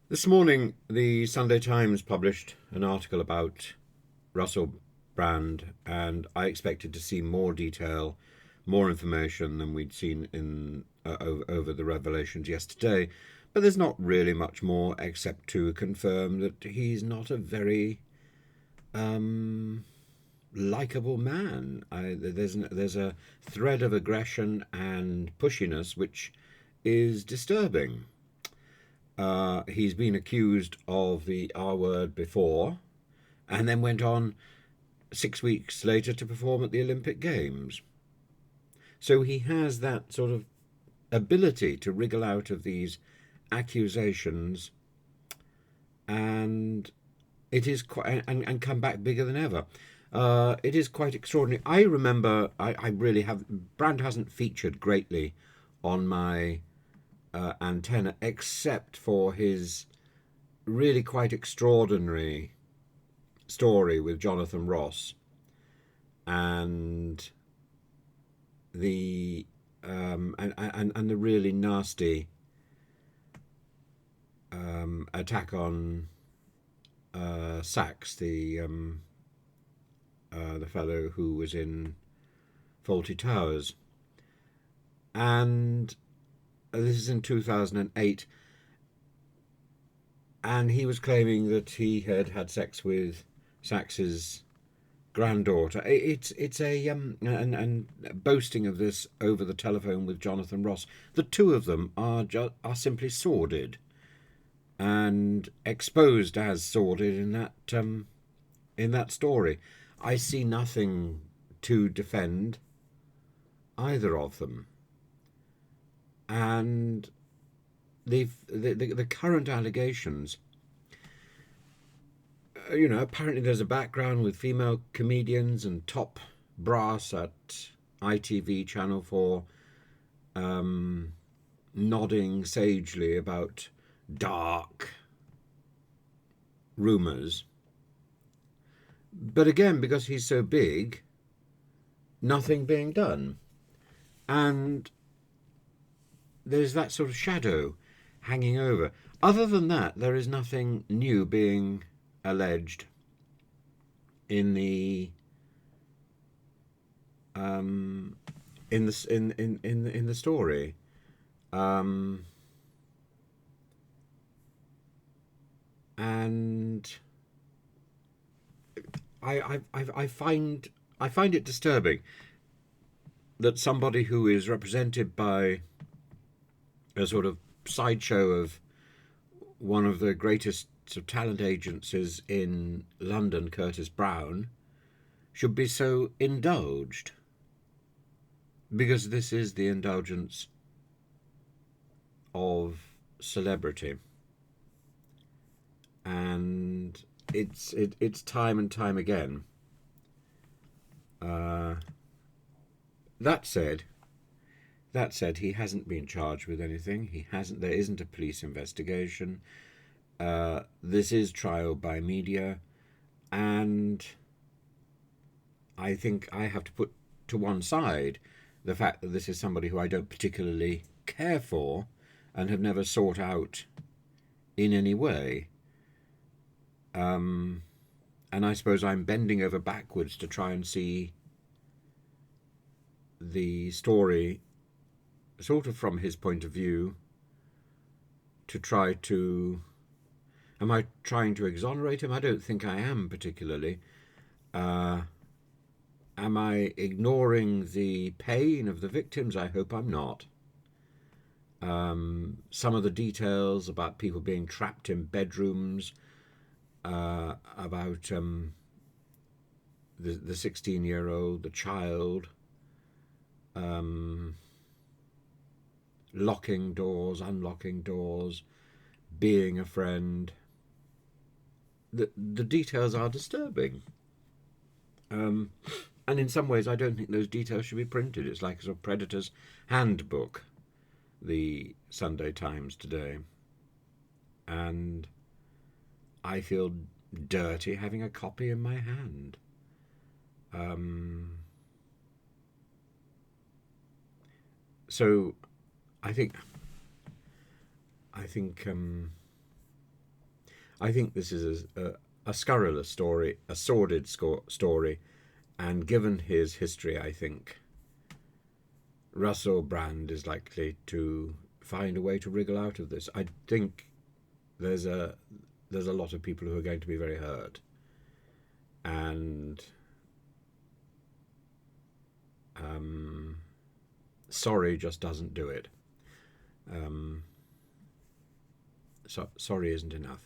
This morning, the Sunday Times published an article about Russell Brand, and I expected to see more detail, more information than we'd seen in over the revelations yesterday. But there's not really much more except to confirm that he's not a very likable man. There's a thread of aggression and pushiness which is disturbing. He's been accused of the R word before, and then went on 6 weeks later to perform at the Olympic Games. So he has that sort of ability to wriggle out of these accusations, and it is quite and come back bigger than ever. It is quite extraordinary. I remember I really have Brand hasn't featured greatly on my antenna except for his really quite extraordinary story with Jonathan Ross and the really nasty attack on Sachs, the fellow who was in Fawlty Towers, and this is in 2008, and he was claiming that he had had sex with Sax's granddaughter. It's a and boasting of this over the telephone with Jonathan Ross. The two of them are simply sordid and exposed as sordid in that story. I see nothing to defend either of them, and the current allegations. Apparently there's a background with female comedians and top brass at ITV Channel 4 nodding sagely about dark rumours. But again, because he's so big, nothing being done. And there's that sort of shadow hanging over. Other than that, there is nothing new being alleged in the in the story. And I find it disturbing that somebody who is represented by a sort of sideshow of one of the greatest sort of talent agencies in London, Curtis Brown, should be so indulged, because this is the indulgence of celebrity, and it's time and time again. Uh, that said, he hasn't been charged with anything. He hasn't. There isn't a police investigation. This is trial by media, and I think I have to put to one side the fact that this is somebody who I don't particularly care for and have never sought out in any way. And I suppose I'm bending over backwards to try and see the story sort of from his point of view, to try to. Am I trying to exonerate him? I don't think I am particularly. Am I ignoring the pain of the victims? I hope I'm not. Some of the details about people being trapped in bedrooms, about the 16-year-old, the child, locking doors, unlocking doors, being a friend. The details are disturbing. And in some ways, I don't think those details should be printed. It's like a sort of predator's handbook, the Sunday Times today. And I feel dirty having a copy in my hand. So I think I think this is a scurrilous story, a sordid story, and given his history, I think Russell Brand is likely to find a way to wriggle out of this. I think there's a there's a lot of people who are going to be very hurt, and sorry just doesn't do it. So, sorry isn't enough.